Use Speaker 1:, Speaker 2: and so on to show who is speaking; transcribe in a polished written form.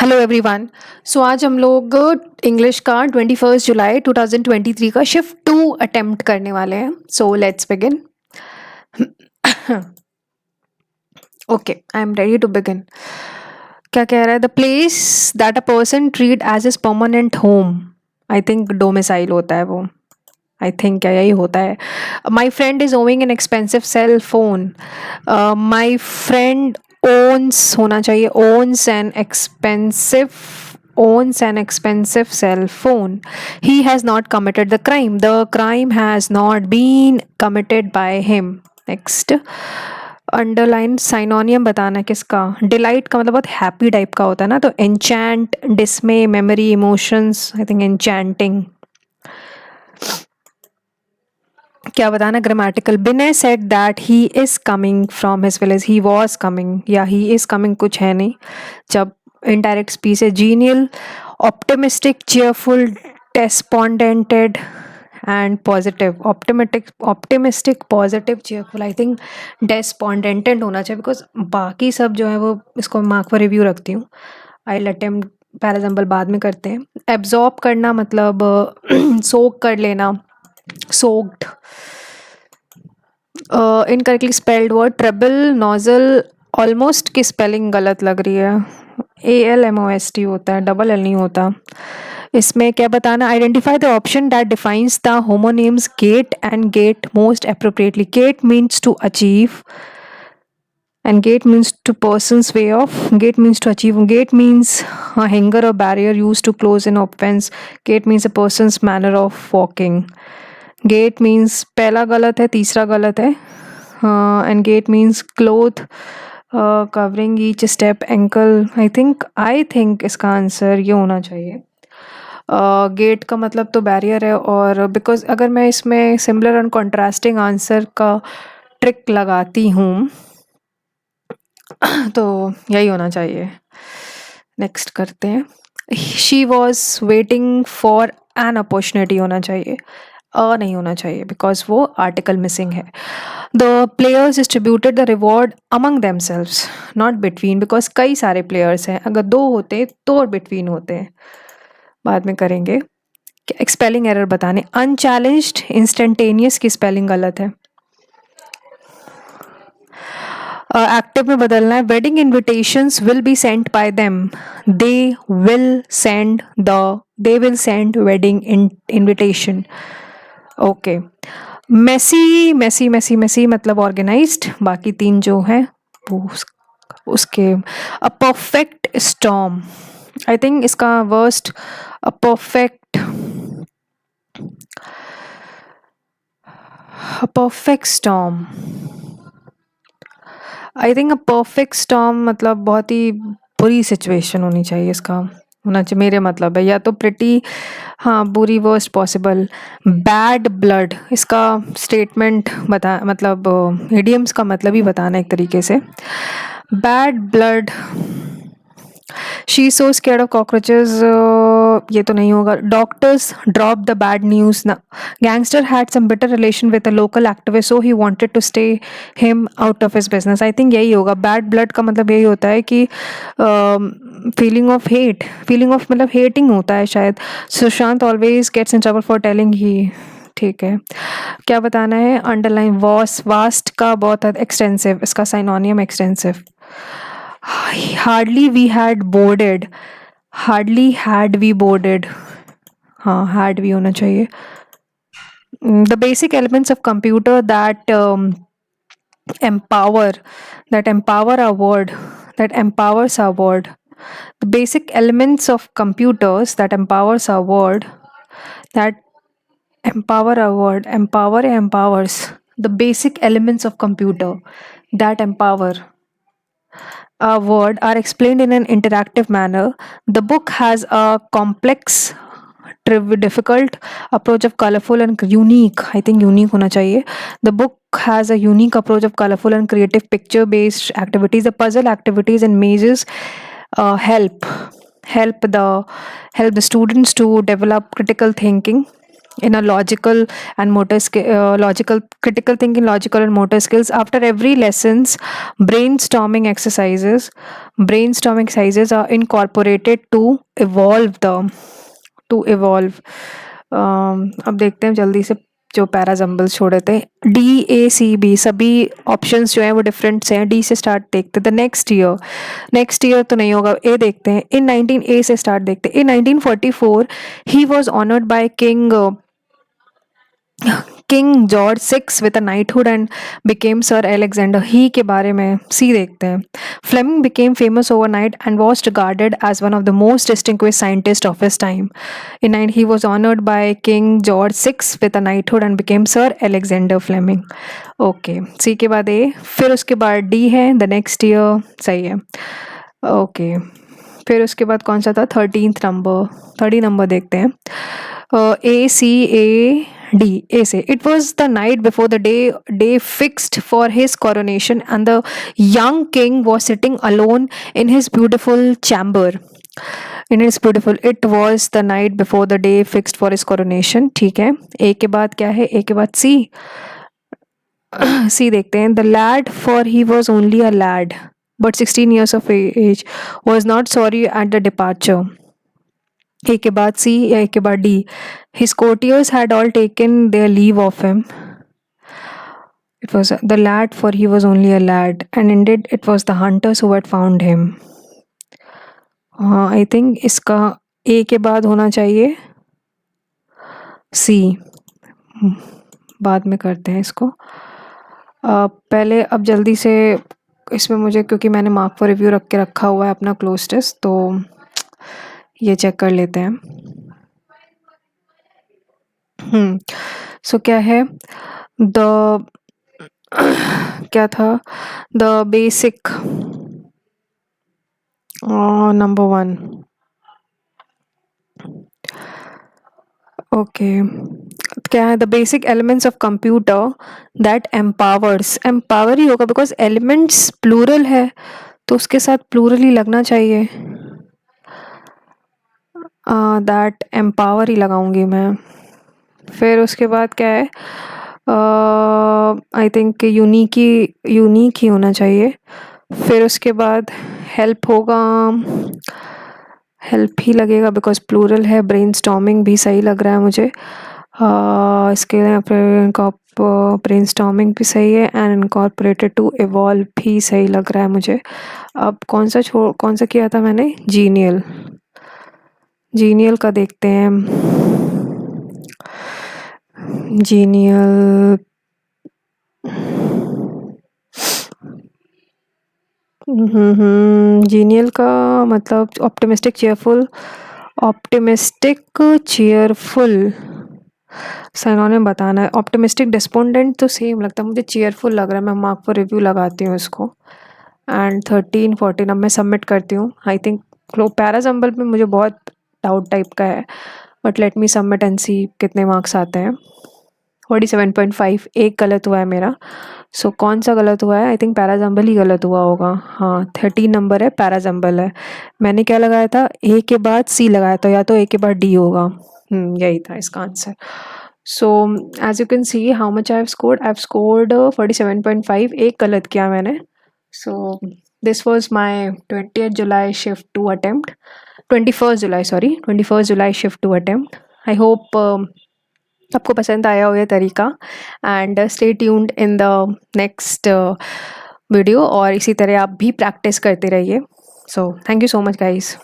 Speaker 1: Hello everyone. सो आज हम लोग इंग्लिश का 21 जुलाई 2023 का शिफ्ट 2 अटेम्प्ट करने वाले हैं। So let's begin. Okay, I am ready to begin. क्या कह रहा है? The place that a person treat as is permanent home. I think domicile होता है वो। आई थिंक क्या यही होता है। My friend is owing an expensive cell phone. My friend owns होना चाहिए, owns an expensive cell phone. He has not committed the crime. The crime has not been committed by him. Next, underline synonym बताना है किसका। Delight का मतलब बहुत happy type का होता है ना, तो enchant, dismay, memory, emotions. I think enchanting. क्या बताना? Grammatical. Binay said that he is coming from his village. He was coming या ही इज कमिंग कुछ है नहीं जब इनडायरेक्ट स्पीच है। Genial, optimistic, cheerful, despondented and positive. Optimistic, positive, cheerful. I think despondented होना चाहिए बिकॉज बाकी सब जो है वो इसको मार्क फॉर रिव्यू रखती हूँ। आई अटेम्प्ट पैराजम्बल बाद में करते हैं। एब्जॉर्ब करना मतलब सोक कर लेना, soaked. Incorrectly spelled word treble, nozzle. Almost की स्पेलिंग गलत लग रही है। ALMOST होता है, डबल एल नहीं होता। इसमें क्या बताना? Identify the option that defines the homonyms get and get most appropriately. Get means to achieve and gate means to person's way of. Gate means to achieve. Gate means a hanger or barrier used to close an offense. Gate means a person's manner of walking. Gate means पहला गलत है, तीसरा गलत है। And gate means cloth covering each step, ankle. I think इसका answer ये होना चाहिए। गेट का मतलब तो बैरियर है, और बिकॉज अगर मैं इसमें सिमिलर एंड कॉन्ट्रास्टिंग आंसर का ट्रिक लगाती हूँ तो यही होना चाहिए। नेक्स्ट करते हैं। She was waiting for an opportunity होना चाहिए, नहीं होना चाहिए बिकॉज वो आर्टिकल मिसिंग है। The players distributed the reward among them selves, not between, because कई सारे प्लेयर्स हैं। अगर दो होते तो बिटवीन होते हैं, बाद में करेंगे। स्पेलिंग एरर बताने। अनचैलेंज्ड, इंस्टेंटेनियस की स्पेलिंग गलत है। एक्टिव में बदलना है। Wedding invitations will be sent by them. They will send wedding invitation. Okay. Messy messy messy messy मतलब ऑर्गेनाइज्ड। बाकी तीन जो हैं वो उसके। A perfect storm. I think इसका worst a perfect storm. I think a perfect storm मतलब बहुत ही बुरी सिचुएशन होनी चाहिए, इसका होना चाहिए। मेरे मतलब है या तो प्रिटी, हाँ बुरी, वर्स्ट पॉसिबल। बैड ब्लड, इसका स्टेटमेंट बता, मतलब इडियम्स का मतलब ही बताना एक तरीके से। Bad blood. She so scared of cockroaches, ये तो नहीं होगा। Doctors drop the bad news ना। Gangster had some bitter relation with a local activist, so he wanted to stay him out of his business. I think यही होगा। Bad blood का मतलब यही होता है कि feeling of hate, feeling of मतलब हेटिंग होता है शायद। Sushant always gets in trouble for telling he. ठीक है। क्या बताना है? अंडरलाइन वॉस, वास्ट का बहुत एक्सटेंसिव, इसका synonym extensive. Hardly we had boarded, hardly had we boarded, हाँ हैड वी होना चाहिए। The basic elements of computer that empower, that empower our word, that empowers our word. The basic elements of computers that empowers our word, that empower our word, empower empowers. The basic elements of computer that empower a word are explained in an interactive manner. The book has a complex, difficult approach of colorful and unique. I think unique होना चाहिए. The book has a unique approach of colorful and creative picture-based activities. The puzzle activities and mazes help the students to develop critical thinking. in a logical and logical critical thinking, logical and motor skills. After every lessons, brainstorming exercises are incorporated to evolve. अब देखते हैं जल्दी से जो parajumble छोड़े थे, DACB सभी options जो हैं वो डिफरेंट से हैं. डी से स्टार्ट देखते हैं. द नेक्स्ट ईयर तो नहीं होगा. ए देखते हैं. इन 19A से स्टार्ट देखते हैं. In 1944 he was honoured by King George six with a knighthood and became Sir Alexander. ही के बारे में सी देखते हैं. Fleming became famous overnight and was regarded as one of the most distinguished scientist of his time. he was honored by King George VI with a knighthood and became Sir Alexander Fleming. Okay, C के बाद ए, फिर उसके बाद D है. The next year सही है. Okay, फिर उसके बाद कौन सा था? 30 नंबर देखते हैं. ACAD. A से it was the night before the day fixed for his coronation and the young king was sitting alone in his beautiful chamber. It was the night before the day fixed for his coronation. ठीक है. ए के बाद क्या है? ए के बाद सी. सी देखते हैं. The lad, for he was only a lad but 16 years of age, was not sorry at the departure. ए के बाद सी या ए के बाद D. His courtiers had all taken their leave of him. It was the lad, for he was only a lad, and indeed it was the hunters who had found him. हाँ, आई think इसका ए के बाद होना चाहिए सी. बाद में करते हैं इसको. पहले अब जल्दी से इसमें मुझे, क्योंकि मैंने मार्क फॉर रिव्यू रख के रखा हुआ है अपना क्लोज टेस्ट, तो ये चेक कर लेते हैं. सो क्या है? क्या था? The basic number 1. ओके, क्या है? The basic elements of computer that empower ही होगा, बिकॉज एलिमेंट्स प्लूरल है तो उसके साथ प्लूरल ही लगना चाहिए. दैट एम्पावर ही लगाऊंगी मैं. फिर उसके बाद क्या है? आई थिंक यूनिक ही होना चाहिए. फिर उसके बाद हेल्प होगा, हेल्प ही लगेगा बिकॉज प्लूरल है. ब्रेनस्टॉर्मिंग भी सही लग रहा है मुझे. इसके ब्रेनस्टॉर्मिंग भी सही है एंड इनकॉर्पोरेटेड टू इवॉल्व भी सही लग रहा है मुझे. अब कौन सा किया था मैंने? जीनियल का देखते हैं. जीनियल का मतलब ऑप्टिमिस्टिक चीयरफुल साइनोनिम बताना है. ऑप्टिमिस्टिक डिस्पोंडेंट तो सेम लगता है मुझे, चीयरफुल लग रहा है. मैं मार्क फॉर रिव्यू लगाती हूँ इसको. एंड 13-14 अब मैं सबमिट करती हूँ. आई थिंक पैराजम्बल में मुझे बहुत डाउट टाइप का है, but let me submit and see कितने मार्क्स आते हैं. 47.5. एक गलत हुआ है मेरा. सो कौन सा गलत हुआ है? आई थिंक पैराजम्बल ही गलत हुआ होगा. हाँ, 13 नंबर है, पैराजम्बल है. मैंने क्या लगाया था? ए के बाद सी लगाया था, या तो ए के बाद डी होगा. यही था इसका answer. So as you can see how much I have scored 47.5. एक गलत किया मैंने. So this was my 21st July shift to attempt. 21st July shift to attempt. I hope आपको पसंद आया हो ये तरीका. And stay tuned in the next video, और इसी तरह आप भी प्रैक्टिस करते रहिए. So thank you so much guys.